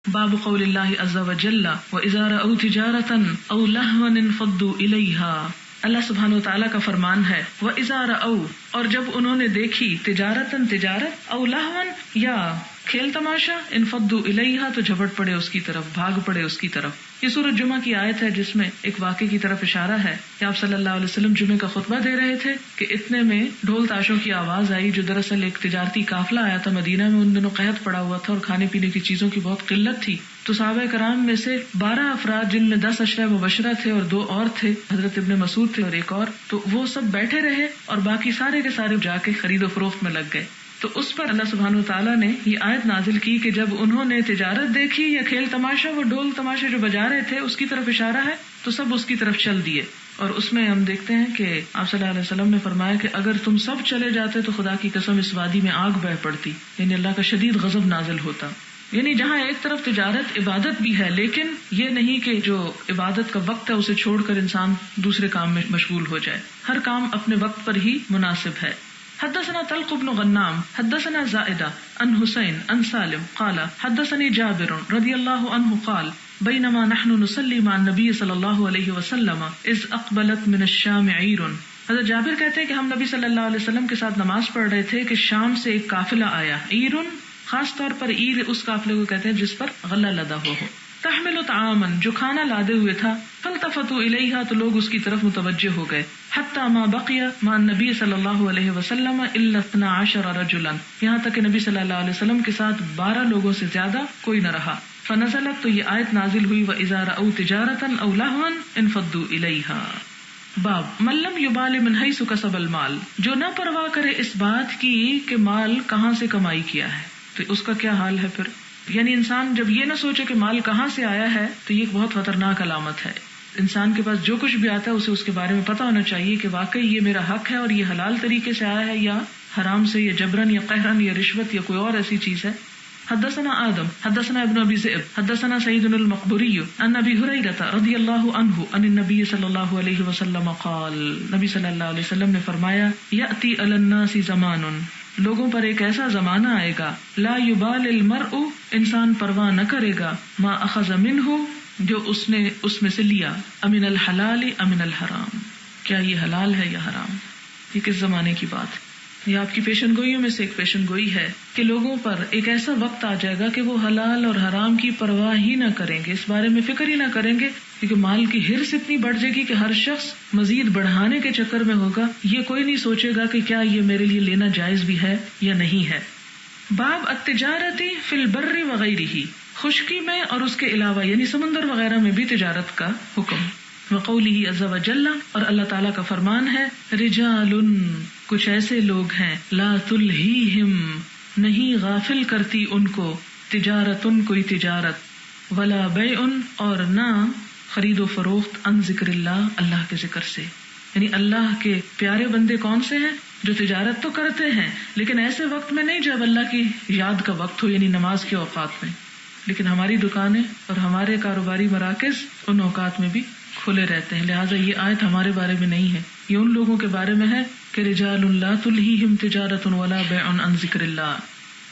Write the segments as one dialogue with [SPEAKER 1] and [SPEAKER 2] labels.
[SPEAKER 1] باب قول اللہ عز وجل وَإِذَا رَأَوْا تِجَارَةً أَوْ لَهْوًا انفضوا إِلَيْهَا. اللہ سبحانہ وتعالیٰ کا فرمان ہے وَإِذَا رَأَوْا، اور جب انہوں نے دیکھی تجارتاً تجارت، او لہون یا کھیل تماشا، انفضوا الیہا تو جھپٹ پڑے اس کی طرف، بھاگ پڑے اس کی طرف. یہ سورۃ جمعہ کی آیت ہے جس میں ایک واقعے کی طرف اشارہ ہے کہ آپ صلی اللہ علیہ وسلم جمعے کا خطبہ دے رہے تھے کہ اتنے میں ڈھول تاشوں کی آواز آئی، جو دراصل ایک تجارتی قافلہ آیا تھا مدینہ میں. ان دنوں قحط پڑا ہوا تھا اور کھانے پینے کی چیزوں کی بہت قلت تھی. تو صحابہ کرام میں سے 12 افراد، جن میں 10 عشرہ مبشرہ تھے اور 2 اور تھے، حضرت ابن مسعود تھے اور ایک اور، تو وہ سب بیٹھے رہے اور باقی سارے کے سارے جا کے خرید و فروخت میں لگ گئے. تو اس پر اللہ سبحانہ وتعالیٰ نے یہ آیت نازل کی کہ جب انہوں نے تجارت دیکھی یا کھیل تماشا، وہ ڈول تماشے جو بجا رہے تھے اس کی طرف اشارہ ہے، تو سب اس کی طرف چل دیے. اور اس میں ہم دیکھتے ہیں کہ آپ صلی اللہ علیہ وسلم نے فرمایا کہ اگر تم سب چلے جاتے تو خدا کی قسم اس وادی میں آگ بہہ پڑتی، یعنی اللہ کا شدید غضب نازل ہوتا. یعنی جہاں ایک طرف تجارت عبادت بھی ہے، لیکن یہ نہیں کہ جو عبادت کا وقت ہے اسے چھوڑ کر انسان دوسرے کام میں مشغول ہو جائے. ہر کام اپنے وقت پر ہی مناسب ہے. حدثنا طلق بن غنام حدثنا زائدہ عن حسین عن سالم قال حدثني جابر رضی اللہ عنہ قال بینما نحن نصلی مع النبی صلی اللہ علیہ وسلم اذ اقبلت من الشام عیر. حضرت جابر کہتے ہیں کہ ہم نبی صلی اللہ علیہ وسلم کے ساتھ نماز پڑھ رہے تھے کہ شام سے ایک قافلہ آیا. عیر خاص طور پر عیر اس قافلے کو کہتے ہیں جس پر غلہ لدا ہو. تحمل طعاما جو کھانا لادے ہوئے تھا. فالتفتوا الیہا تو لوگ اس کی طرف متوجہ ہو گئے. حتی ما بقی مع النبی صلی اللہ علیہ وسلم الا 12 رجلا، یہاں تک کہ نبی صلی اللہ علیہ وسلم کے ساتھ 12 لوگوں سے زیادہ کوئی نہ رہا. فنزلت تو یہ آیت نازل ہوئی وَإِذَا رَأَوْا تِجَارَةً أَوْ لَهْوًا انفضوا إِلَيْهَا. باب من لم يبال من حيث كسب المال، جو نہ پرواہ کرے اس بات کی کہ مال کہاں سے کمائی کیا ہے، تو اس کا کیا حال ہے پھر. یعنی انسان جب یہ نہ سوچے کہ مال کہاں سے آیا ہے تو یہ ایک بہت خطرناک علامت ہے. انسان کے پاس جو کچھ بھی آتا ہے اسے اس کے بارے میں پتہ ہونا چاہیے کہ واقعی یہ میرا حق ہے اور یہ حلال طریقے سے آیا ہے یا حرام سے یا جبرن یا قہرن یا رشوت یا کوئی اور ایسی چیز ہے. حدثنا آدم حدثنا ابن ابی ذئب حدثنا سعید المقبری عن ابی ہریرہ رضی اللہ عنہ عن النبی صلی اللہ علیہ وسلم قال، نبی صلی اللہ علیہ وسلم نے فرمایا یأتی علی الناس زمان، لوگوں پر ایک ایسا زمانہ آئے گا لا یبال المرء، انسان پرواہ نہ کرے گا ما اخذ منہ، جو اس نے اس میں سے لیا، امن الحلال امن الحرام، کیا یہ حلال ہے یا حرام. یہ کس زمانے کی بات ہے؟ یہ آپ کی پیشن گوئیوں میں سے ایک پیشن گوئی ہے کہ لوگوں پر ایک ایسا وقت آ جائے گا کہ وہ حلال اور حرام کی پرواہ ہی نہ کریں گے، اس بارے میں فکر ہی نہ کریں گے، کیونکہ مال کی ہرس اتنی بڑھ جائے گی کہ ہر شخص مزید بڑھانے کے چکر میں ہوگا. یہ کوئی نہیں سوچے گا کہ کیا یہ میرے لیے لینا جائز بھی ہے یا نہیں ہے. باب التجارتی فی البر وغیرہ، خشکی میں اور اس کے علاوہ یعنی سمندر وغیرہ میں بھی تجارت کا حکم. وقولہ عز وجل، اور اللہ تعالیٰ کا فرمان ہے رجال، کچھ ایسے لوگ ہیں لا تلہیہم، نہیں غافل کرتی ان کو، تجارت کوئی تجارت، ولا بیع اور نہ خرید و فروخت، عن ذکر اللہ، اللہ کے ذکر سے. یعنی اللہ کے پیارے بندے کون سے ہیں جو تجارت تو کرتے ہیں لیکن ایسے وقت میں نہیں جب اللہ کی یاد کا وقت ہو، یعنی نماز کے اوقات میں. لیکن ہماری دکانیں اور ہمارے کاروباری مراکز ان اوقات میں بھی کھلے رہتے ہیں، لہٰذا یہ آیت ہمارے بارے میں نہیں ہے، یہ ان لوگوں کے بارے میں ہے کہ رجال لا تلہیہم تجارت ولا بیع عن ذکر اللہ.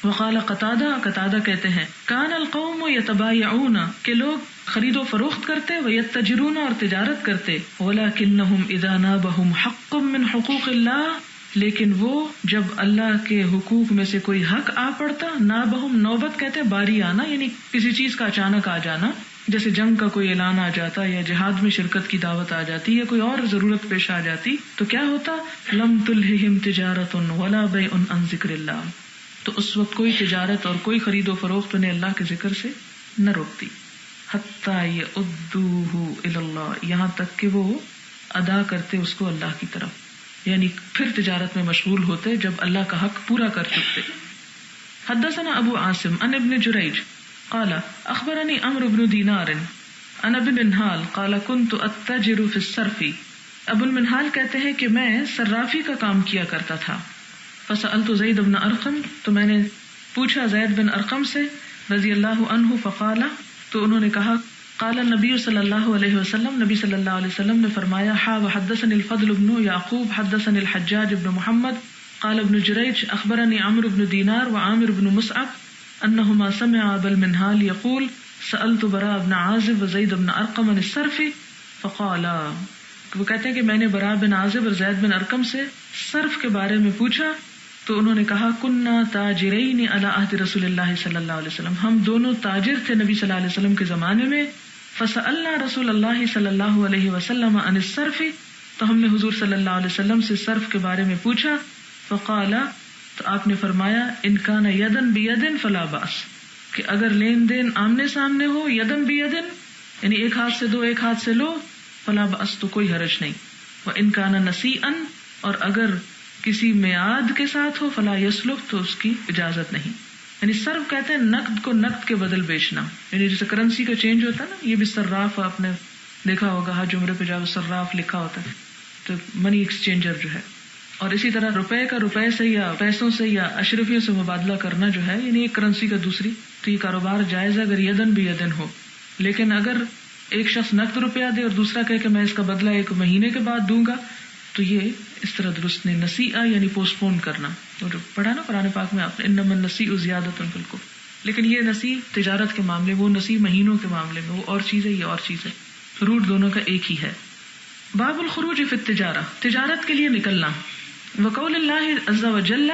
[SPEAKER 1] وقال قتادہ کہتے ہیں کان القوم یتبایعون، کہ لوگ خرید و فروخت کرتے، ویتجرون اور تجارت کرتے، ولکنہم اذا نابہم حق من حقوق اللہ، لیکن وہ جب اللہ کے حقوق میں سے کوئی حق آ پڑتا، نابہم نوبت کہتے باری آنا، یعنی کسی چیز کا اچانک آ جانا، جیسے جنگ کا کوئی اعلان آ جاتا یا جہاد میں شرکت کی دعوت آ جاتی یا کوئی اور ضرورت پیش آ جاتی، تو کیا ہوتا لم تلہہم تجارت ولا بیع عن ذکر اللہ، تو اس وقت کوئی تجارت اور کوئی خرید و فروخت انہیں اللہ کے ذکر سے نہ روکتی. حتی یؤدوہ الی اللہ، یہاں تک کہ وہ ادا کرتے اس کو اللہ کی طرف، یعنی پھر تجارت میں مشغول ہوتے جب اللہ کا حق پورا کر چکتے. حدثنا ابو عاصم عن ابن جریج قال اخبرني عمرو بن دینار عن ابی المنہال قال كنت اتجر في الصرف. ابو المنہال کہتے ہیں کہ میں صرافی کا کام کیا کرتا تھا. فسألت زید بن ارقم، تو میں نے پوچھا زید بن ارقم سے رضی اللہ عنہ، فقال، تو انہوں نے کہا قال النبی صلی اللہ علیہ وسلم، نبی صلی اللہ علیہ وسلم نے فرمایا وحدثني الفضل بن یعقوب حدثني الحجاج بن محمد قال ابن جریج اخبرني عمرو بن دینار وعامر بن مصعب انہما سمعا ابا المنہال یقول سألت براء بن عازب وزید بن ارقم عن الصرف فقالا، وہ کہتے ہیں کہ میں نے براء بن عازب اور زید بن ارقم سے صرف کے بارے میں پوچھا تو انہوں نے کہا کننا تاجرین علی عہد رسول اللہ صلی اللہ علیہ وسلم، ہم دونوں تاجر تھے نبی صلی اللہ علیہ وسلم کے زمانے میں. فسألنا رسول اللہ صلی اللہ علیہ وسلم عن الصرف، تو ہم نے حضور صلی اللہ علیہ وسلم سے صرف کے بارے میں پوچھا. فقال، تو آپ نے فرمایا ان کان یدن بیدن فلا باس، کہ اگر لین دین آمنے سامنے ہو، یدن بیدن یعنی ایک ہاتھ سے دو ایک ہاتھ سے لو، فلا باس تو کوئی حرج نہیں. وان کان نسیئا، اور اگر کسی میعاد کے ساتھ ہو، فلا یسلف، تو اس کی اجازت نہیں. یعنی صرف کہتے ہیں نقد کو نقد کے بدل بیچنا، یعنی جیسے کرنسی کا چینج ہوتا ہے نا، یہ بھی صراف، آپ نے دیکھا ہوگا حج عمرے پہ جاؤ صراف لکھا ہوتا ہے، تو منی ایکسچینجر جو ہے. اور اسی طرح روپے کا روپے سے یا پیسوں سے یا اشرفیوں سے مبادلہ کرنا جو ہے، یعنی ایک کرنسی کا دوسری، تو یہ کاروبار جائز ہے اگر یدن بھی یدن ہو. لیکن اگر ایک شخص نقد روپیہ دے اور دوسرا کہے کہ میں اس کا بدلہ 1 مہینے کے بعد دوں گا، تو یہ اس طرح درست نہیں. نسیئہ یعنی پوسٹ پون کرنا، اور پڑھا نا قرآن پاک میں آپ نے انما النسیء زیادۃ فی الکفر. لیکن یہ نسیء تجارت کے معاملے، وہ نسیء مہینوں کے معاملے میں، وہ اور چیز ہے، یہ اور چیز ہے، روٹ دونوں کا ایک ہی ہے. باب الخروج فی التجارہ، تجارت کے لیے نکلنا. وقول اللہ عز وجل،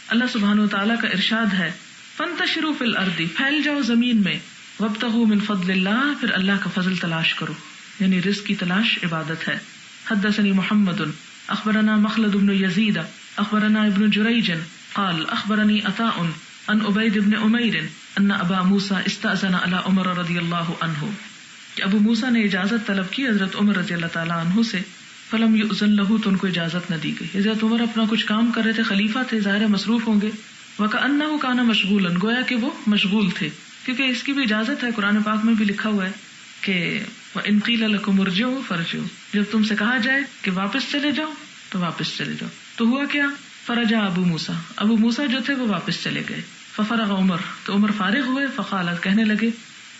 [SPEAKER 1] اللہ سبحانہ وتعالیٰ کا ارشاد ہے فانتشروا فی الارض، پھیل جاؤ زمین میں، وابتغوا من فضل اللہ، پھر اللہ کا فضل تلاش کرو، یعنی رزق کی تلاش عبادت ہے. حدثني محمد اخبرنا مخلد بن يزيد اخبرنا ابن جريج قال اخبرني عطاء عن عبيد بن عمير ان ابا موسى استأذن على عمر رضی اللہ عنہ، کہ ابو موسیٰ نے اجازت طلب کی حضرت عمر رضی اللہ تعالیٰ عنہ سے. فلم یؤذن له، تو ان کو اجازت نہ دی گئی. حضرت عمر اپنا کچھ کام کر رہے تھے، خلیفہ تھے، ظاہر مصروف ہوں گے. وکأنہ کان مشغولا، گویا کہ وہ مشغول تھے، کیونکہ اس کی بھی اجازت ہے، قرآن پاک میں بھی لکھا ہوا ہے کہ وَإِن قِيلَ لَكُمُ ارْجِعُوا فَارْجِعُوا، جب تم سے کہا جائے کہ واپس چلے جاؤ تو واپس چلے جاؤ. تو ہوا کیا؟ فرجع ابو موسیٰ، ابو موسیٰ جو تھے وہ واپس چلے گئے. ففرغ عمر، تو عمر فارغ ہوئے. فقالت، کہنے لگے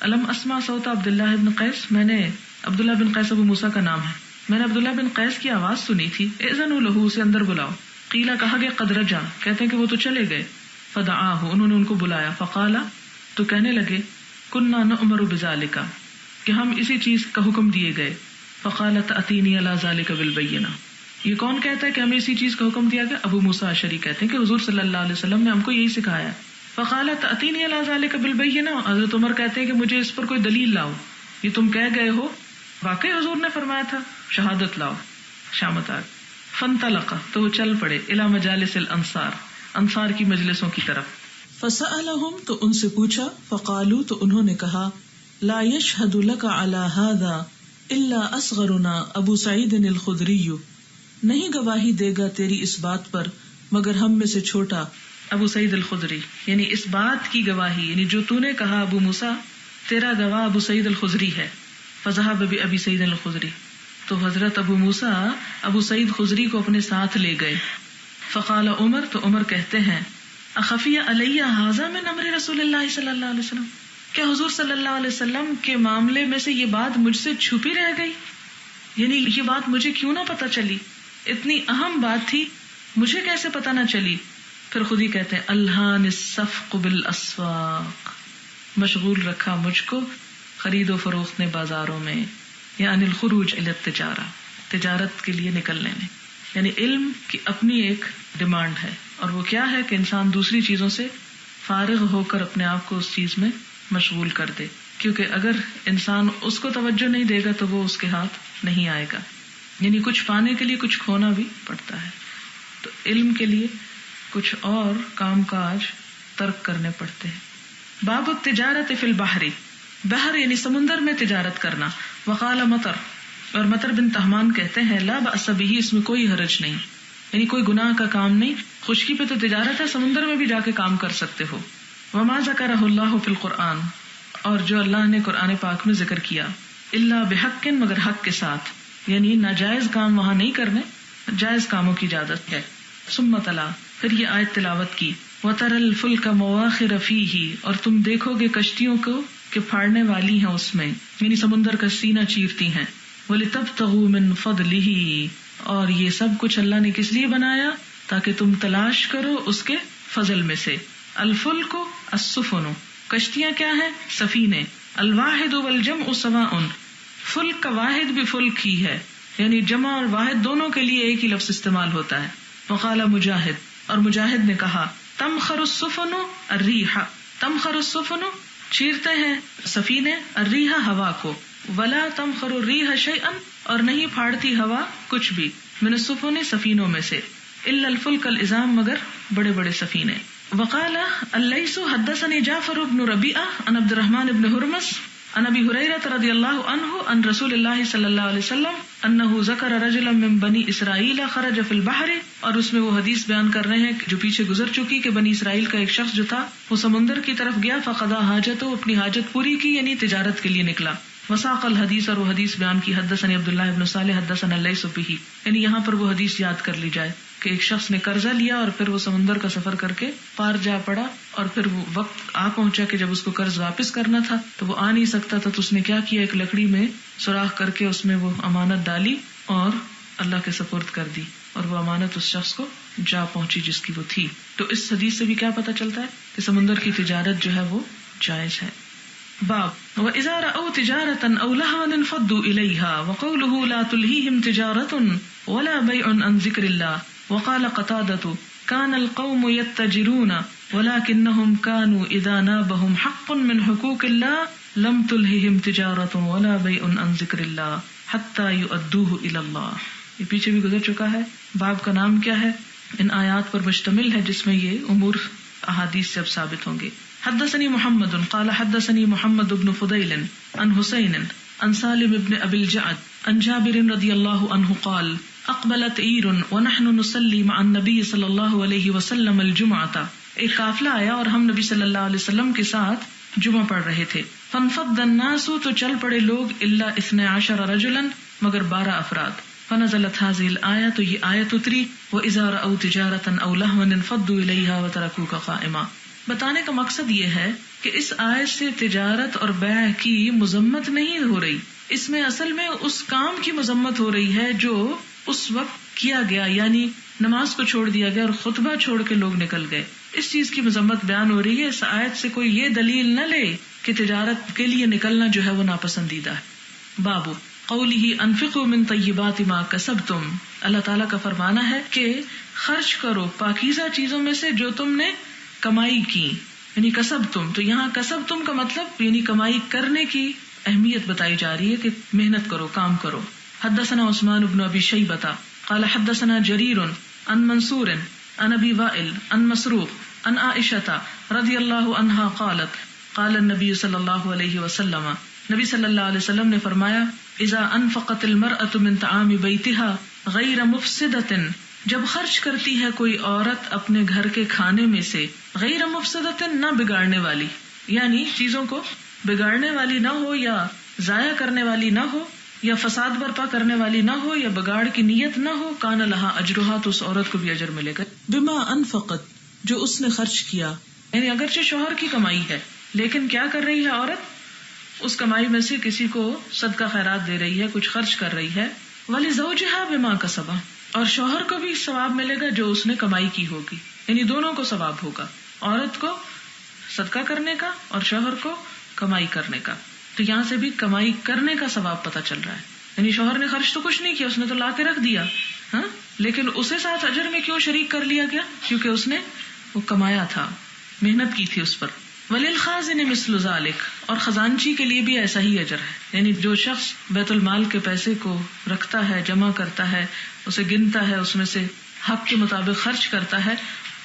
[SPEAKER 1] الم اسمع صوت عبداللہ بن قیس، میں نے عبداللہ بن قیس ابو موسیٰ کا نام ہے، میں نے عبداللہ بن قیس کی آواز سنی تھی. اذنوا لہ، اسے اندر بلاؤ. قیلا، کہا گیا قد رجع، کہتے ہیں کہ وہ تو چلے گئے. فدعاہ، انہوں نے ان کو بلایا. فقالا، تو کہنے لگے کننا نؤمر بذالک، کہ ہم اسی چیز کا حکم دیے گئے. فقالت اتینی علی ذالک بالبینہ، یہ کون کہتا ہے کہ ہمیں اسی چیز کا حکم دیا گیا؟ ابو موسیٰ اشعری کہتے ہیں کہ حضور صلی اللہ علیہ وسلم نے ہم کو یہی سکھایا ہے. فقالت اتینی علی ذالک بالبینہ، حضرت عمر کہتے ہیں کہ مجھے اس پر کوئی دلیل لاؤ، یہ تم کہہ گئے ہو واقعی حضور نے فرمایا تھا، شہادت لاؤ. شامت آ گئی. فانطلق، تو وہ چل پڑے، الی مجالس الانصار، انصار کی مجلسوں کی طرف. فسألہم، تو ان سے پوچھا. فقالوا، تو انہوں نے کہا لا يشهد لك على هذا الا اصغرنا ابو سعید الخدری، نہیں گواہی دے گا تیری اس بات پر مگر ہم میں سے چھوٹا ابو سعید الخدری، یعنی اس بات کی گواہی، یعنی جو تو نے کہا ابو موسیٰ، تیرا گواہ ابو سعید الخدری ہے. فذهب بأبي سعید الخدری، تو حضرت ابو موسیٰ ابو سعید خدری کو اپنے ساتھ لے گئے. فقال عمر، تو عمر کہتے ہیں اخفی علی ھذا من امر رسول اللہ صلی اللہ علیہ وسلم، کہ حضور صلی اللہ علیہ وسلم کے معاملے میں سے یہ بات مجھ سے چھپی رہ گئی، یعنی یہ بات مجھے کیوں نہ پتہ چلی، اتنی اہم بات تھی، مجھے کیسے پتہ نہ چلی. پھر خود ہی کہتے ہیں الہان الصفق بالاسواق، مشغول رکھا مجھ کو خرید و فروخت نے بازاروں میں، یعنی الخروج الی التجارہ، تجارت کے لیے نکلنے میں. یعنی علم کی اپنی ایک ڈیمانڈ ہے، اور وہ کیا ہے کہ انسان دوسری چیزوں سے فارغ ہو کر اپنے آپ کو اس چیز میں مشغول کر دے، کیونکہ اگر انسان اس کو توجہ نہیں دے گا تو وہ اس کے ہاتھ نہیں آئے گا. یعنی کچھ پانے کے لیے کچھ کھونا بھی پڑتا ہے، تو علم کے لیے کچھ اور کام کاج ترک کرنے پڑتے ہیں. باب التجارت فی البحر، بحر یعنی سمندر میں تجارت کرنا. وقال مطر، اور مطر بن تہمان کہتے ہیں لا بأس بہ، اس میں کوئی حرج نہیں، یعنی کوئی گناہ کا کام نہیں، خشکی پہ تو تجارت ہے، سمندر میں بھی جا کے کام کر سکتے ہو. وما ذکرہ اللہ فی القرآن، اور جو اللہ نے قرآن پاک میں ذکر کیا، الا بحق، مگر حق کے ساتھ، یعنی ناجائز کام وہاں نہیں کرنے، جائز کاموں کی اجازت ہے. ثم تلا، پھر یہ آیت تلاوت کی. وترى الفلک مواخر فیہ، اور تم دیکھو گے کشتیوں کو کہ پھاڑنے والی ہیں اس میں، یعنی سمندر کا سینہ چیرتی ہیں. وَلِتَبْتَغُوا مِن فَضْلِهِ، اور یہ سب کچھ اللہ نے کس لیے بنایا؟ تاکہ تم تلاش کرو اس کے فضل میں سے. الفلک السفن، کشتیاں کیا ہیں؟ سفینے. الواحد والجمع سواء، فلک کا واحد بھی فلک ہی ہے، یعنی جمع اور واحد دونوں کے لیے ایک ہی لفظ استعمال ہوتا ہے. وقال مجاہد، اور مجاہد نے کہا تمخر السفن الریح، تمخر السفن چیرتے ہیں سفینے، الریح ہوا کو، ولا تمخر الریح شیئا اور نہیں پھاڑتی ہوا کچھ بھی، من السفن سفینوں میں سے، الا الفلک العظام مگر بڑے بڑے سفینے. وقال الليث حدثني جعفر بن ربيعة عن عبد الرحمن بن هرمز عن ابي هريرة رضي الله عنه عن رسول الله صلى الله عليه وسلم انه ذكر رجلا من بني اسرائيل خرج في البحر، اور اس میں وہ حدیث بیان کر رہے ہیں جو پیچھے گزر چکی کہ بنی اسرائیل کا ایک شخص جو تھا وہ سمندر کی طرف گیا، فقضى حاجته اپنی حاجت پوری کی، یعنی تجارت کے لیے نکلا. وساق الحدیث اور وہ حدیث بیان کی. حدثني عبد الله بن صالح حدثنا الليث به، یعنی یہاں پر وہ حدیث یاد کر لی جائے کہ ایک شخص نے قرضہ لیا اور پھر وہ سمندر کا سفر کر کے پار جا پڑا، اور پھر وہ وقت آ پہنچا کہ جب اس کو قرض واپس کرنا تھا تو وہ آ نہیں سکتا تھا، تو اس نے کیا کیا، ایک لکڑی میں سوراخ کر کے اس میں وہ امانت ڈالی اور اللہ کے سپرد کر دی، اور وہ امانت اس شخص کو جا پہنچی جس کی وہ تھی. تو اس حدیث سے بھی کیا پتہ چلتا ہے کہ سمندر کی تجارت جو ہے وہ جائز ہے. باب وَإِذَا رَأَوْا تِجَارَةً أَوْ لَهْوًا انفضوا إِلَيْهَا وَقَوْلُهُ لَا تُلْهِيهِمْ تِجَارَةٌ وَلَا بَيْعٌ عَنْ ذِكْرِ اللَّهِ. وقال قتادة كان القوم يتجرون ولكنهم كانوا إذا نابهم حق من حقوق الله لم تلههم تجارة ولا بيع عن ذكر الله حتى يؤدوه إلى الله. یہ پیچھے بھی گزر چکا ہے. باب کا نام کیا ہے؟ ان آیات پر مشتمل ہے جس میں یہ امور احادیث سے اب ثابت ہوں گے. حدثني محمد قال حدثني محمد بن فضيل عن حسين عن سالم بن أبي الجعد عن جابر رضي الله عنه قال اقبلت عیر ونحن نصلي مع النبي صلی اللہ علیہ وسلم الجمعة. ایک قافلہ آیا اور ہم نبی صلی اللہ علیہ وسلم کے ساتھ جمعہ پڑھ رہے تھے. فانفض الناس تو چل پڑے لوگ، الا 12 رجلا مگر 12 افراد. فنزلت هذه الآية تو یہ آیت اتری وإذا رأوا تجارة أو لهوا انفضوا إليها وتركوك قائما. بتانے کا مقصد یہ ہے کہ اس آیت سے تجارت اور بیع کی مذمت نہیں ہو رہی، اس میں اصل میں اس کام کی مذمت ہو رہی ہے جو اس وقت کیا گیا، یعنی نماز کو چھوڑ دیا گیا اور خطبہ چھوڑ کے لوگ نکل گئے. اس چیز کی مذمت بیان ہو رہی ہے. اس آیت سے کوئی یہ دلیل نہ لے کہ تجارت کے لیے نکلنا جو ہے وہ ناپسندیدہ ہے. باب قوله انفقوا من طیبات ما کسبتم. اللہ تعالیٰ کا فرمانا ہے کہ خرچ کرو پاکیزہ چیزوں میں سے جو تم نے کمائی کی، یعنی کسبتم. تو یہاں کسبتم کا مطلب یعنی کمائی کرنے کی اہمیت بتائی جا رہی ہے کہ محنت کرو، کام کرو. حدثنا عثمان بن ابی شیبہ قال حدثنا جریر عن منصور عن ابی وائل عن مسروق عن عائشہ رضی اللہ عنہا قالت قال النبی صلی اللہ علیہ وسلم، نبی صلی اللہ علیہ وسلم نے فرمایا اذا انفقت المرأة من طعام بیتها غیر مفسدۃ، جب خرچ کرتی ہے کوئی عورت اپنے گھر کے کھانے میں سے، غیر مفسدۃ نہ بگاڑنے والی، یعنی چیزوں کو بگاڑنے والی نہ ہو یا ضائع کرنے والی نہ ہو یا فساد برپا کرنے والی نہ ہو یا بگاڑ کی نیت نہ ہو، کان لہا اجرہا تو اس عورت کو بھی اجر ملے گا، بما انفقت جو اس نے خرچ کیا. یعنی اگرچہ شوہر کی کمائی ہے لیکن کیا کر رہی ہے عورت، اس کمائی میں سے کسی کو صدقہ خیرات دے رہی ہے، کچھ خرچ کر رہی ہے. ولزوجہا بما کسبا، اور شوہر کو بھی ثواب ملے گا جو اس نے کمائی کی ہوگی، یعنی دونوں کو ثواب ہوگا، عورت کو صدقہ کرنے کا اور شوہر کو کمائی کرنے کا. تو یہاں سے بھی کمائی کرنے کا ثواب پتہ چل رہا ہے. یعنی شوہر نے خرچ تو کچھ نہیں کیا، اس نے تو لا کے رکھ دیا، ہاں، لیکن اسے ساتھ اجر میں کیوں شریک کر لیا گیا؟ کیونکہ اس نے وہ کمایا تھا، محنت کی تھی اس پر. وللخازن مثل ذلك، اور خزانچی کے لیے بھی ایسا ہی اجر ہے. یعنی جو شخص بیت المال کے پیسے کو رکھتا ہے، جمع کرتا ہے، اسے گنتا ہے، اس میں سے حق کے مطابق خرچ کرتا ہے،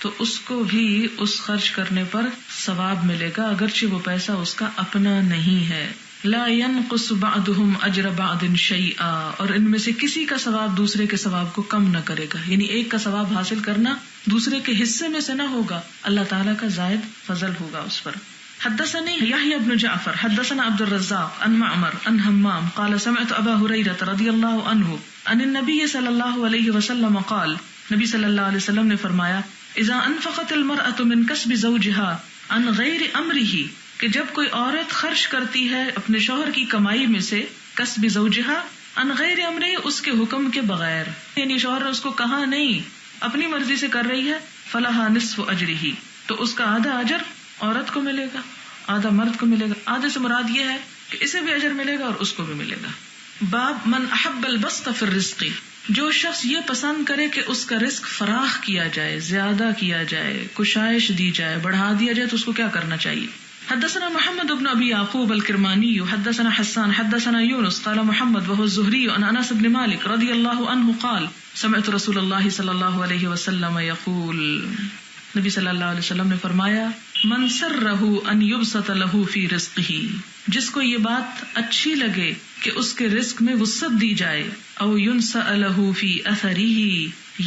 [SPEAKER 1] تو اس کو بھی اس خرچ کرنے پر ثواب ملے گا اگرچہ وہ پیسہ اس کا اپنا نہیں ہے. لا ينقص بعضهم اجر بعض شيئا، اور ان میں سے کسی کا ثواب دوسرے کے ثواب کو کم نہ کرے گا. یعنی ایک کا ثواب حاصل کرنا دوسرے کے حصے میں سے نہ ہوگا، اللہ تعالیٰ کا زائد فضل ہوگا اس پر. حدثني يحيى بن جعفر حدثنا عبد الرزاق عن معمر عن همام قال سمعت ابا هريرة رضي الله عنه عن النبي صلى الله عليه وسلم قال، نبی صلی اللہ علیہ وسلم نے فرمایا اذا انفقت المرأة من کسب زوجها عن غیر امره، کہ جب کوئی عورت خرچ کرتی ہے اپنے شوہر کی کمائی میں سے، کسب زوجها عن غیر امره، اس کے حکم کے بغیر، یعنی شوہر نے اس کو کہا نہیں، اپنی مرضی سے کر رہی ہے، فلها نصف اجره، تو اس کا آدھا اجر عورت کو ملے گا. آدھا مرد کو ملے گا. آدھے سے مراد یہ ہے کہ اسے بھی اجر ملے گا اور اس کو بھی ملے گا. باب من احب البسط فی الرزق، جو شخص یہ پسند کرے کہ اس کا رزق فراخ کیا جائے، زیادہ کیا جائے، کشائش دی جائے، بڑھا دیا جائے، تو اس کو کیا کرنا چاہیے؟ حدثنا محمد بن ابی یعقوب الکرمانی حدثنا حسان حدثنا یونس قال محمد وهو الزهري عن انس بن مالك رضی اللہ عنہ قال سمعت رسول اللہ صلی اللہ علیہ وسلم یقول، نبی صلی اللہ علیہ وسلم نے فرمایا، من سرہ ان یبسط لہ فی رزقہ، جس کو یہ بات اچھی لگے کہ اس کے رزق میں وسعت دی جائے، او ینسأ لہ فی اثرہ،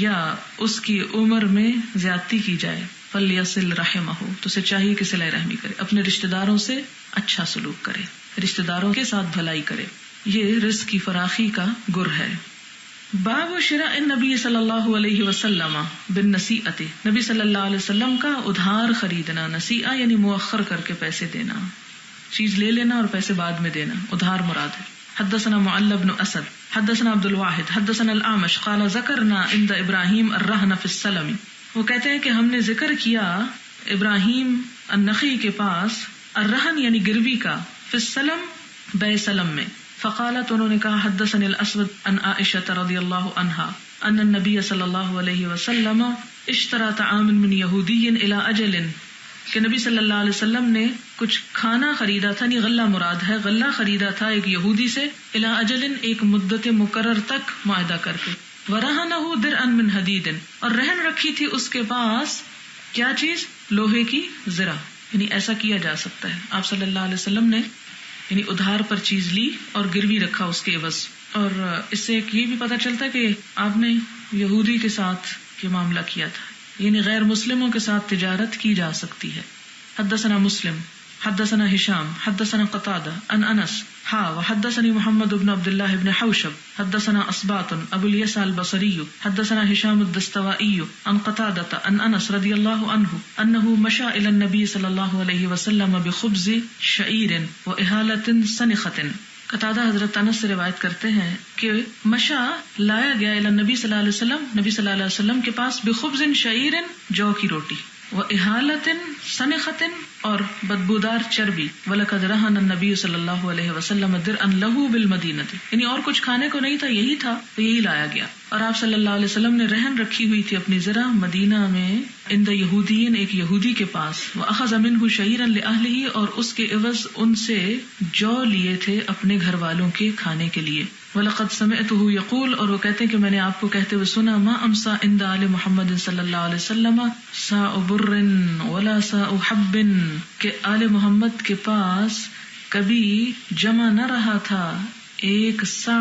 [SPEAKER 1] یا اس کی عمر میں زیادتی کی جائے، فلیصل رحمہ، تو اسے چاہیے کہ صلہ رحمی کرے، اپنے رشتہ داروں سے اچھا سلوک کرے، رشتہ داروں کے ساتھ بھلائی کرے. یہ رزق کی فراخی کا گر ہے. باب شراء النبی صلی اللہ علیہ وسلم بالنسیئۃ، نبی صلی اللہ علیہ وسلم کا ادھار خریدنا. نسیئہ یعنی مؤخر کر کے پیسے دینا، چیز لے لینا اور پیسے بعد میں دینا، ادھار مراد ہے. حدثنا معل بن اسد حدثنا عبد الواحد حدثنا الاعمش قال ذکرنا عند ابراہیم الرہن فی السلم، وہ کہتے ہیں کہ ہم نے ذکر کیا ابراہیم النخعی کے پاس الرہن یعنی گروی کا، فی السلم بے سلم میں. فقالت، انہوں نے کہا، حدثني الاسود عن عائشہ رضی اللہ عنہا ان النبی صلی اللہ علیہ وسلم اشترى طعاما من یہودی الى اجل، کہ نبی صلی اللہ علیہ وسلم نے کچھ کھانا خریدا تھا، نہیں غلہ مراد ہے، غلہ خریدا تھا ایک یہودی سے، الى اجل ایک مدت مقرر تک معاہدہ کر کے، ورہنہ درعا من حدید، اور رہن رکھی تھی اس کے پاس کیا چیز؟ لوہے کی زرہ. یعنی ایسا کیا جا سکتا ہے، آپ صلی اللہ علیہ وسلم نے یعنی ادھار پر چیز لی اور گروی رکھا اس کے عوض. اور اس سے یہ بھی پتہ چلتا ہے کہ آپ نے یہودی کے ساتھ یہ معاملہ کیا تھا، یعنی غیر مسلموں کے ساتھ تجارت کی جا سکتی ہے. حدثنا مسلم حدثنا ہشام حدثنا قتادہ عن انس وحدثني محمد بن عبد الله بن حوشب حدثنا اسباط ابو اليسع البصري حدثنا هشام الدستوائي عن قتادة عن انس رضي الله عنه انه مشى الى النبي صلى الله عليه وسلم بخبز شعير واهالة سنخة. قتادہ حضرت انس سے روایت کرتے ہیں کہ مشا لایا گیا الی النبی صلی اللہ علیہ وسلم، نبی صلی اللہ علیہ وسلم کے پاس، بخبز شعیر جو کی روٹی، وإهالة سنخة اور بدبودار چربی، وَلَقَدْ رَهَنَ النَّبِيُّ صلی اللہ علیہ وسلم دِرْعًا لَهُ بِالْمَدِينَةِ، یعنی اور کچھ کھانے کو نہیں تھا، یہی تھا تو یہی لایا گیا. اور آپ صلی اللہ علیہ وسلم نے رہن رکھی ہوئی تھی اپنی زرہ مدینہ میں، عند یہودین ایک یہودی کے پاس، وَأَخَذَ مِنْهُ شَعِيرًا لِأَهْلِهِ اور اس کے عوض ان سے جو لیے تھے اپنے گھر والوں کے کھانے کے لیے. وَلَقَدْ سَمِعْتُهُ يَقُولُ اور وہ کہتے ہیں کہ میں نے آپ کو کہتے ہوئے سنا، مَا أَمْسَى عِنْدَ آلِ محمد صلی اللہ علیہ وسلم سَاءُ بُرٍّ وَلَا سَاءُ حَبٍّ، کہ آل محمد کے پاس کبھی جمع نہ رہا تھا ایک سا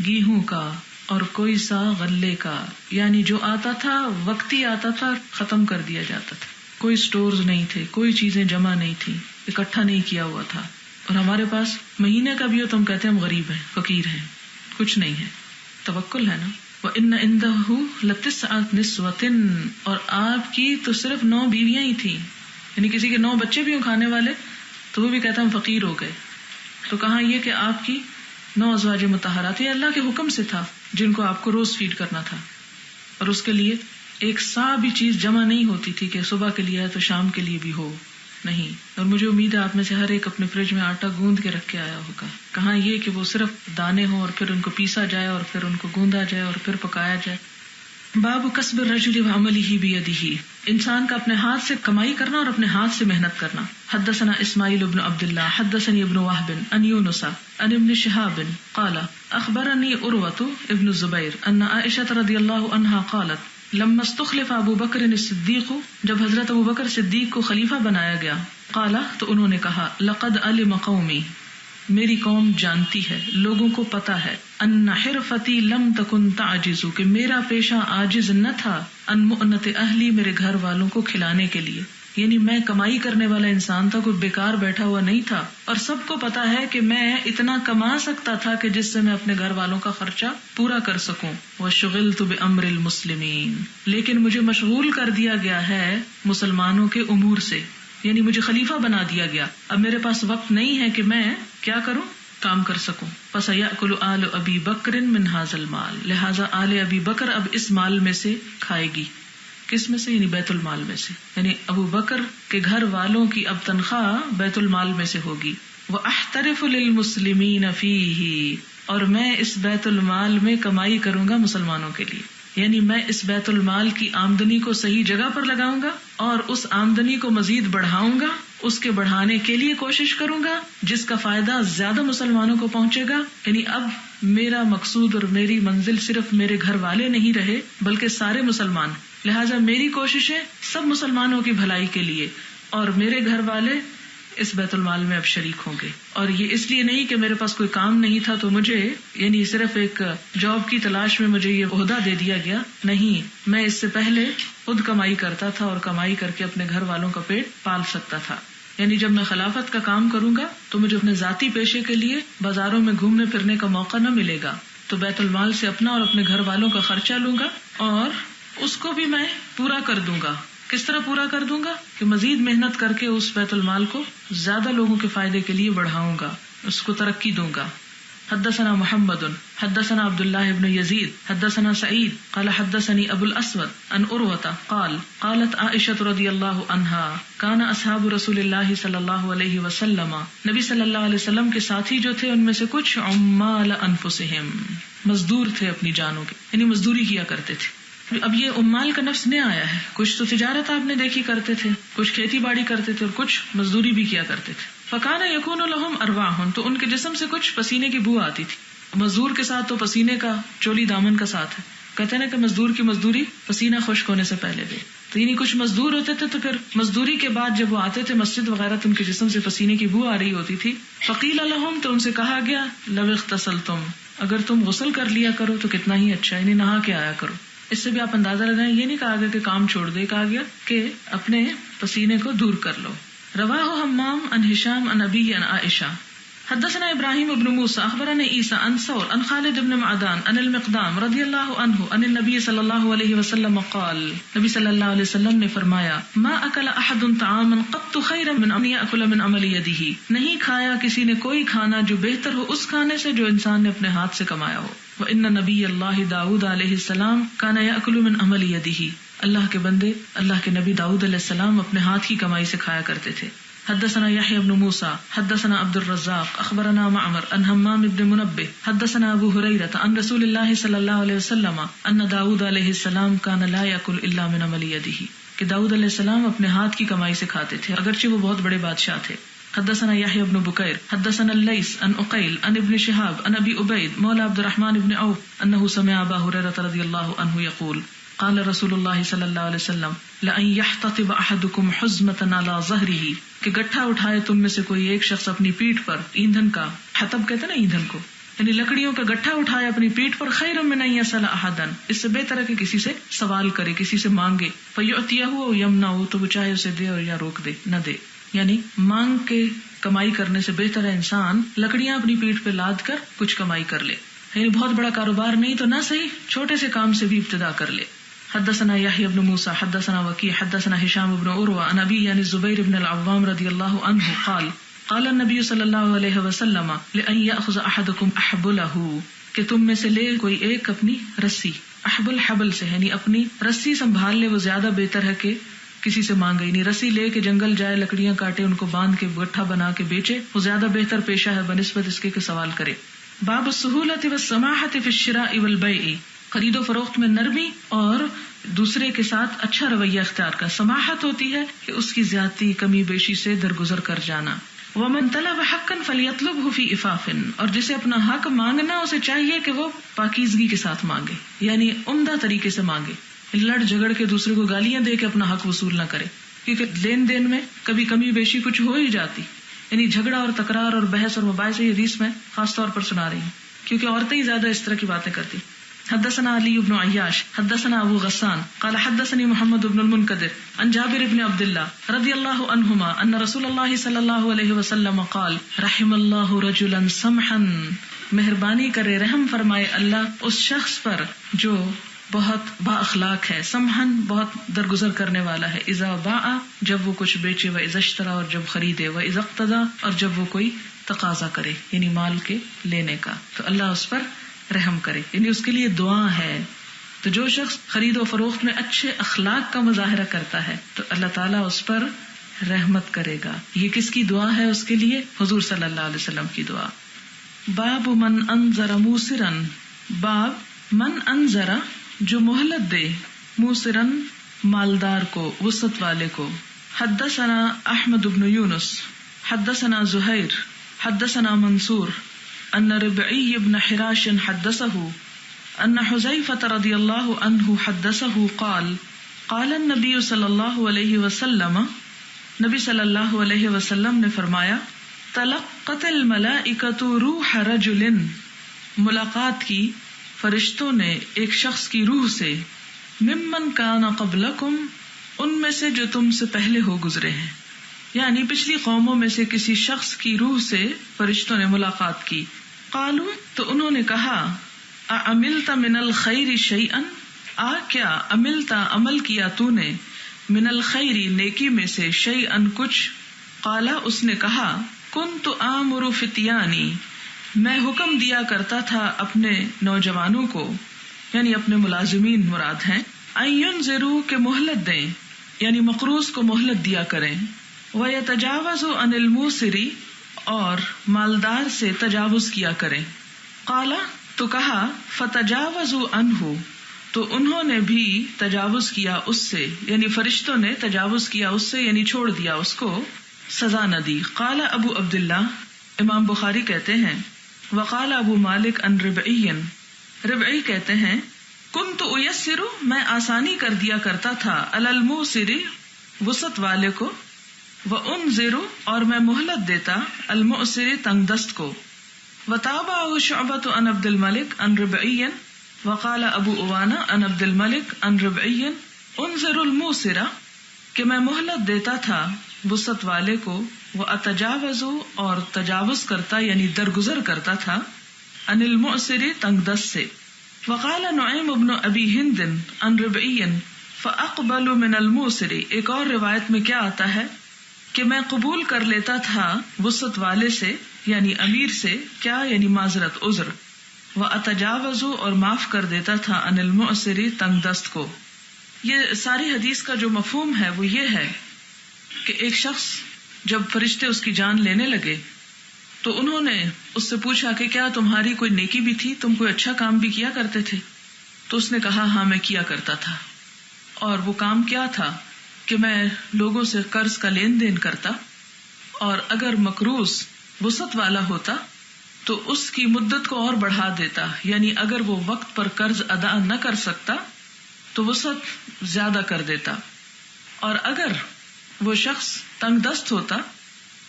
[SPEAKER 1] گیہوں کا اور کوئی سا غلے کا، یعنی جو آتا تھا وقتی آتا تھا، ختم کر دیا جاتا تھا، کوئی سٹورز نہیں تھے، کوئی چیزیں جمع نہیں تھی، اکٹھا نہیں کیا ہوا تھا. اور ہمارے پاس مہینے کا بھی ہو تو ہم کہتے ہیں ہم غریب ہیں، فقیر ہیں، کچھ نہیں ہے، توکل ہے نا. وَإِنَّ عِنْدَهُ لَتِسْعَةُ نِسْوَةٍ اور آپ کی تو صرف 9 بیویاں ہی تھیں، یعنی کسی کے 9 بچے بھی ہوں کھانے والے تو وہ بھی کہتا ہم فقیر ہو گئے. تو کہاں یہ کہ آپ کی 9 ازواج مطہرات، یہ اللہ کے حکم سے تھا جن کو آپ کو روز فیڈ کرنا تھا، اور اس کے لیے ایک سا بھی چیز جمع نہیں ہوتی تھی کہ صبح کے لیے ہے تو شام کے لیے بھی ہو، نہیں. اور مجھے امید ہے آپ میں سے ہر ایک اپنے فریج میں آٹا گوند کے رکھ کے آیا ہوگا. کہاں یہ کہ وہ صرف دانے ہوں اور پھر ان کو پیسا جائے اور پھر ان کو گوندا جائے اور پھر پکایا جائے. باب کسب الرجل وعمله بيده، انسان کا اپنے ہاتھ سے کمائی کرنا اور اپنے ہاتھ سے محنت کرنا. حدثنا اسماعیل بن عبد اللہ حدثني ابن وهب عن يونس عن ابن شهاب قال اخبرني عروة ابن الزبير ان عائشة رضی اللہ عنہا قالت لما استخلف ابو بکر الصدیق، جب حضرت ابو بکر صدیق کو خلیفہ بنایا گیا، قال تو انہوں نے کہا، لقد علم قومی، میری قوم جانتی ہے، لوگوں کو پتا ہے، ان حرفتی لم تکن تعجز، کہ میرا پیشہ عاجز نہ تھا، ان مؤنت اہلی، میرے گھر والوں کو کھلانے کے لیے، یعنی میں کمائی کرنے والا انسان تھا، کوئی بیکار بیٹھا ہوا نہیں تھا، اور سب کو پتا ہے کہ میں اتنا کما سکتا تھا کہ جس سے میں اپنے گھر والوں کا خرچہ پورا کر سکوں. وشغلت بامر المسلمین، لیکن مجھے مشغول کر دیا گیا ہے مسلمانوں کے امور سے، یعنی مجھے خلیفہ بنا دیا گیا، اب میرے پاس وقت نہیں ہے کہ میں کیا کروں، کام کر سکوں. فَسَيَأْكُلُ آلُ أَبِي بَكْرٍ مِّنْ هَذَا الْمَالِ، لہٰذا آل ابی بکر اب اس مال میں سے کھائے گی. کس میں سے؟ یعنی بیت المال میں سے. یعنی ابو بکر کے گھر والوں کی اب تنخواہ بیت المال میں سے ہوگی. وَأَحْتَرِفُ لِلْمُسْلِمِينَ فِيهِ، اور میں اس بیت المال میں کمائی کروں گا مسلمانوں کے لیے. یعنی میں اس بیت المال کی آمدنی کو صحیح جگہ پر لگاؤں گا اور اس آمدنی کو مزید بڑھاؤں گا، اس کے بڑھانے کے لیے کوشش کروں گا جس کا فائدہ زیادہ مسلمانوں کو پہنچے گا. یعنی اب میرا مقصود اور میری منزل صرف میرے گھر والے نہیں رہے بلکہ سارے مسلمان. لہٰذا میری کوششیں سب مسلمانوں کی بھلائی کے لیے، اور میرے گھر والے اس بیت المال میں اب شریک ہوں گے. اور یہ اس لیے نہیں کہ میرے پاس کوئی کام نہیں تھا تو مجھے یعنی صرف ایک جاب کی تلاش میں مجھے یہ عہدہ دے دیا گیا. نہیں، میں اس سے پہلے خود کمائی کرتا تھا اور کمائی کر کے اپنے گھر والوں کا پیٹ پال سکتا تھا. یعنی جب میں خلافت کا کام کروں گا تو مجھے اپنے ذاتی پیشے کے لیے بازاروں میں گھومنے پھرنے کا موقع نہ ملے گا، تو بیت المال سے اپنا اور اپنے گھر والوں کا خرچہ لوں گا اور اس کو بھی میں پورا کر دوں گا. کس طرح پورا کر دوں گا؟ کہ مزید محنت کر کے اس بیت المال کو زیادہ لوگوں کے فائدے کے لیے بڑھاؤں گا، اس کو ترقی دوں گا. حدثنا محمد حدثنا عبد الله بن يزيد حدثنا سعيد قال حدثني ابو الاسود عن عروة قال قالت عائشة رضی اللہ عنها كان اصحاب رسول اللہ صلی اللہ علیہ وسلم، نبی صلی اللہ علیہ وسلم کے ساتھی جو تھے ان میں سے کچھ عمال انفسهم، مزدور تھے اپنی جانوں کے، یعنی مزدوری کیا کرتے تھے. اب یہ عمال کا نفس نیا آیا ہے. کچھ تو تجارت آپ نے دیکھی کرتے تھے، کچھ کھیتی باڑی کرتے تھے اور کچھ مزدوری بھی کیا کرتے تھے. فکان یکون لہم ارواح، تو ان کے جسم سے کچھ پسینے کی بو آتی تھی. مزدور کے ساتھ تو پسینے کا چولی دامن کا ساتھ ہے. کہتے ہیں کہ مزدور کی مزدوری پسینہ خشک ہونے سے پہلے دے. تو یعنی کچھ مزدور ہوتے تھے تو پھر مزدوری کے بعد جب وہ آتے تھے مسجد وغیرہ تو ان کے جسم سے پسینے کی بو آ رہی ہوتی تھی. فقیل لہم، تو ان سے کہا گیا لو اغتسلتم، اگر تم غسل کر لیا کرو تو کتنا ہی اچھا، یعنی نہا کے آیا کرو. اس سے بھی آپ اندازہ لگائیں، یہ نہیں کہا گیا کہ کام چھوڑ دے، کہا گیا کہ اپنے پسینے کو دور کر لو. رواہ حمام عن ہشام عن ابی عن عائشہ. حدثنا ابراہیم ابن موسیٰ اخبرنا عیسیٰ عن ثور عن خالد بن معدان عن المقدام رضی اللہ عنہ عن النبی صلی اللہ علیہ وسلم قال، نبی صلی اللہ علیہ وسلم نے فرمایا ما اکل احد طعاما قط خیرا من ان یاکل من عمل یدہ، نہیں کھایا کسی نے کوئی کھانا جو بہتر ہو اس کھانے سے جو انسان نے اپنے ہاتھ سے کمایا ہو. وَإِنَّ نَبِيَّ اللَّهِ داؤد علیہ السلام كَانَ يَأْكُلُ مِنْ عَمَلِ يَدِهِ، اللہ کے بندے اللہ کے نبی داؤد علیہ السلام اپنے ہاتھ کی کمائی سے کھایا کرتے تھے. حدثنا يحيى بن موسى حدثنا عبد الرزاق اخبرنا معمر عن همام بن منبه حدثنا ابو هريرة عن رسول الله صلى الله عليه وسلم ان داؤد علیہ السلام كان لا يأكل الا من عمل يده، کہ داؤد علیہ السلام اپنے ہاتھ کی کمائی سے کھاتے تھے اگرچہ وہ بہت بڑے بادشاہ تھے. حدثنا يحيى بن بكير حدثنا الليث عن عقيل عن ابن شهاب عن ابي عبيد مولى عبد الرحمن بن عوف انه سمع ابا هريرة رضي الله عنه يقول قال رسول الله صلى الله عليه وسلم لأن يحتطب احدكم حزمة على ظهره، کہ گٹھا اٹھائے تم میں سے کوئی ایک شخص اپنی پیٹھ پر ایندھن کا، حطب کہتے ہیں نا ایندھن کو، یعنی لکڑیوں کا گٹھا اٹھائے اپنی پیٹھ پر، خیر من ان يسأل احدا، اس سے بہتر ہے کہ کسی سے سوال کرے، کسی سے مانگے. فيعطيه او يمنعه، تو وہ چاہے اسے دے اور یا روک دے، نہ دے. یعنی مانگ کے کمائی کرنے سے بہتر ہے انسان لکڑیاں اپنی پیٹھ پہ لاد کر کچھ کمائی کر لے. یعنی بہت بڑا کاروبار نہیں تو نہ صحیح، چھوٹے سے کام سے بھی ابتدا کر لے. حدثنا يحيى بن موسى حدثنا وكيع حدثنا هشام بن عروة عن أبي عن الزبير بن العوام رضي الله عنه قال قال النبي صلى الله عليه وسلم لأن يأخذ أحدكم أحبله، کہ تم میں سے لے کوئی ایک اپنی رسی، احبل حبل سے یعنی اپنی رسی سنبھال لے، وہ زیادہ بہتر ہے کہ کسی سے مانگے. یعنی رسی لے کے جنگل جائے، لکڑیاں کاٹے، ان کو باندھ کے گٹھا بنا کے بیچے، وہ زیادہ بہتر پیشہ ہے بنسبت اس کے کہ سوال کرے. باب السہولۃ والسماحۃ فی الشراء والبیع، خرید و فروخت میں نرمی اور دوسرے کے ساتھ اچھا رویہ اختیار کا. سماحت ہوتی ہے کہ اس کی زیادتی کمی بیشی سے درگزر کر جانا. ومن طلب حقا فلیطلبہ فی عفاف، اور جسے اپنا حق مانگنا اسے چاہیے کہ وہ پاکیزگی کے ساتھ مانگے، یعنی عمدہ طریقے سے مانگے، لڑ جھگڑ کے دوسرے کو گالیاں دے کے اپنا حق وصول نہ کرے، کیونکہ لین دین میں کبھی کمی بیشی کچھ ہو ہی جاتی. یعنی جھگڑا اور تکرار اور بحث اور مباحث یہ حدیث میں خاص طور پر سنا رہی ہیں کیونکہ عورتیں ہی زیادہ اس طرح کی باتیں کرتی. حدثنا علی بن عیاش حدثنا ابو غسان قال حدثني محمد بن المنكدر عن جابر بن عبد الله رضی اللہ عنہما ان رسول اللہ صلی اللہ علیہ وسلم قال رحم اللہ رجلا سمحا، مہربانی کرے رحم فرمائے اللہ اس شخص پر جو بہت با اخلاق ہے، سمحن بہت درگزر کرنے والا ہے، اذا باع جب وہ کچھ بیچے، و اذا اشترى اور جب خریدے، و اذا اقتضى اور جب وہ کوئی تقاضا کرے یعنی مال کے لینے کا، تو اللہ اس پر رحم کرے. یعنی اس کے لیے دعا ہے تو جو شخص خرید و فروخت میں اچھے اخلاق کا مظاہرہ کرتا ہے تو اللہ تعالیٰ اس پر رحمت کرے گا. یہ کس کی دعا ہے اس کے لیے؟ حضور صلی اللہ علیہ وسلم کی دعا. باب من انذر موسرن، باب من انذر جو مہلت دے، موسرن مالدار کو، وسط والے کو. حدثنا احمد بن یونس حدثنا زہیر حدثنا منصور ان ربعی بن حراش حدثه ان حذیفة رضی اللہ عنہ حدثه قال قال النبی صلی اللہ علیہ وسلم، نبی صلی اللہ علیہ وسلم نے فرمایا، تلقت الملائکۃ روح رجل، ملاقات کی فرشتوں نے ایک شخص کی روح سے، ممن کان قبلکم، ان میں سے جو تم سے پہلے ہو گزرے ہیں، یعنی پچھلی قوموں میں سے کسی شخص کی روح سے فرشتوں نے ملاقات کی. قالوا، تو انہوں نے کہا، اعملت من الخیر شیئا، کیا عملت عمل کیا تو نے، من الخیر نیکی میں سے، شیئا کچھ. قالا، اس نے کہا، کنت آمر فتیانی، میں حکم دیا کرتا تھا اپنے نوجوانوں کو، یعنی اپنے ملازمین مراد ہیں، ان ينذروا، کہ مہلت دیں، یعنی مقروض کو مہلت دیا کریں، وَيَتَجَاوَزُ عَنِ الْمُوسِرِ، اور مالدار سے تجاوز کیا کریں. قالا، تو کہا، فَتَجَاوَزُوا عَنْهُ، تو انہوں نے بھی تجاوز کیا اس سے، یعنی فرشتوں نے تجاوز کیا اس سے، یعنی چھوڑ دیا اس کو، سزا نہ دی. قال ابو عبداللہ، امام بخاری کہتے ہیں، وقال ابو مالک عن ربعی، ربعی کہتے ہیں، کنت ایسر، میں آسانی کر دیا کرتا تھا، علی الموسر، وسط والے کو، وانذر، اور میں مہلت دیتا، المؤسر، تنگ دست کو. وتابعه شعبۃ عن عبد الملک عن ربعی، وقال ابو عوانہ عن عبد الملک عن ربعی، انذر الموسر، کہ میں مہلت دیتا تھا وسط والے کو، واتجاوز، اور تجاوز کرتا یعنی درگزر کرتا تھا، عن المؤسر، تنگ دست سے. وقال نعیم بن ابی ہند عن ربعی، فاقبل من الموسر، ایک اور روایت میں کیا آتا ہے کہ میں قبول کر لیتا تھا وسط والے سے، یعنی امیر سے، کیا یعنی معذرت، عذر، واتجاوز، اور معاف کر دیتا تھا، عن المؤسر، تنگ دست کو. یہ ساری حدیث کا جو مفہوم ہے وہ یہ ہے کہ ایک شخص جب فرشتے اس کی جان لینے لگے تو انہوں نے اس سے پوچھا کہ کیا تمہاری کوئی نیکی بھی تھی، تم کوئی اچھا کام بھی کیا کرتے تھے؟ تو اس نے کہا، ہاں میں کیا کرتا تھا. اور وہ کام کیا تھا کہ میں لوگوں سے قرض کا لین دین کرتا، اور اگر مقروض وسط والا ہوتا تو اس کی مدت کو اور بڑھا دیتا، یعنی اگر وہ وقت پر قرض ادا نہ کر سکتا تو وسط زیادہ کر دیتا، اور اگر وہ شخص تنگ دست ہوتا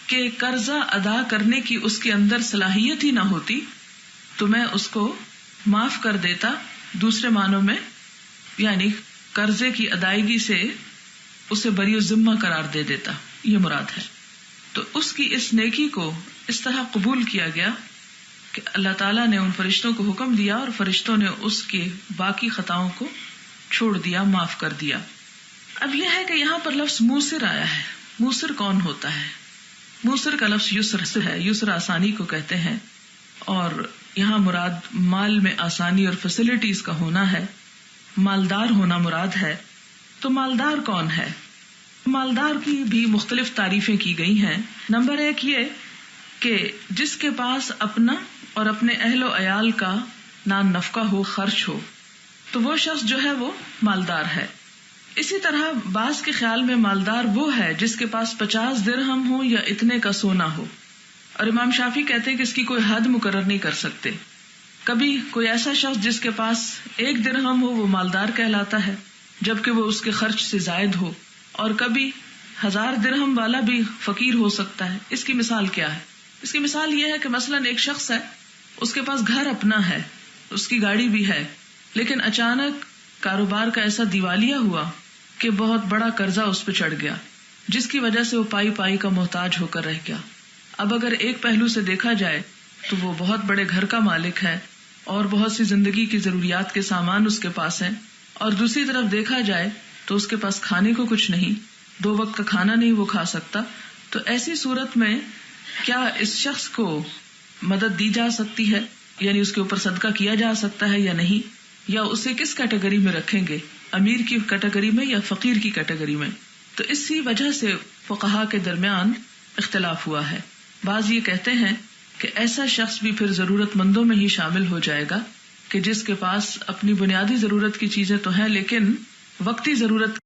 [SPEAKER 1] کہ قرضہ ادا کرنے کی اس کے اندر صلاحیت ہی نہ ہوتی تو میں اس کو معاف کر دیتا، دوسرے معنوں میں یعنی قرضے کی ادائیگی سے اسے بری الذمہ قرار دے دیتا، یہ مراد ہے. تو اس کی اس نیکی کو اس طرح قبول کیا گیا کہ اللہ تعالیٰ نے ان فرشتوں کو حکم دیا اور فرشتوں نے اس کے باقی خطاؤں کو چھوڑ دیا، معاف کر دیا. اب یہ ہے کہ یہاں پر لفظ موسر آیا ہے. موسر کون ہوتا ہے؟ موسر کا لفظ یسر سے ہے، یسر آسانی کو کہتے ہیں، اور یہاں مراد مال میں آسانی اور فیسلٹیز کا ہونا ہے، مالدار ہونا مراد ہے. تو مالدار کون ہے؟ مالدار کی بھی مختلف تعریفیں کی گئی ہیں. نمبر 1 یہ کہ جس کے پاس اپنا اور اپنے اہل و عیال کا نان نفقہ ہو، خرچ ہو، تو وہ شخص جو ہے وہ مالدار ہے. اسی طرح بعض کے خیال میں مالدار وہ ہے جس کے پاس 50 درہم ہو یا اتنے کا سونا ہو، اور امام شافعی کہتے ہیں کہ اس کی کوئی حد مقرر نہیں کر سکتے. کبھی کوئی ایسا شخص جس کے پاس 1 درہم ہو وہ مالدار کہلاتا ہے جبکہ وہ اس کے خرچ سے زائد ہو، اور کبھی 1000 درہم والا بھی فقیر ہو سکتا ہے. اس کی مثال کیا ہے؟ اس کی مثال یہ ہے کہ مثلاً ایک شخص ہے، اس کے پاس گھر اپنا ہے، اس کی گاڑی بھی ہے، لیکن اچانک کاروبار کا ایسا دیوالیہ ہوا کہ بہت بڑا قرضہ اس پہ چڑھ گیا، جس کی وجہ سے وہ پائی پائی کا محتاج ہو کر رہ گیا. اب اگر ایک پہلو سے دیکھا جائے تو وہ بہت بڑے گھر کا مالک ہے اور بہت سی زندگی کی ضروریات کے سامان اس کے پاس ہیں، اور دوسری طرف دیکھا جائے تو اس کے پاس کھانے کو کچھ نہیں، 2 وقت کا کھانا نہیں وہ کھا سکتا. تو ایسی صورت میں کیا اس شخص کو مدد دی جا سکتی ہے، یعنی اس کے اوپر صدقہ کیا جا سکتا ہے یا نہیں؟ یا اسے کس کیٹیگری میں رکھیں گے، امیر کی کیٹیگری میں یا فقیر کی کیٹیگری میں. تو اسی وجہ سے فقہا کے درمیان اختلاف ہوا ہے. بعض یہ کہتے ہیں کہ ایسا شخص بھی پھر ضرورت مندوں میں ہی شامل ہو جائے گا کہ جس کے پاس اپنی بنیادی ضرورت کی چیزیں تو ہیں لیکن وقتی ضرورت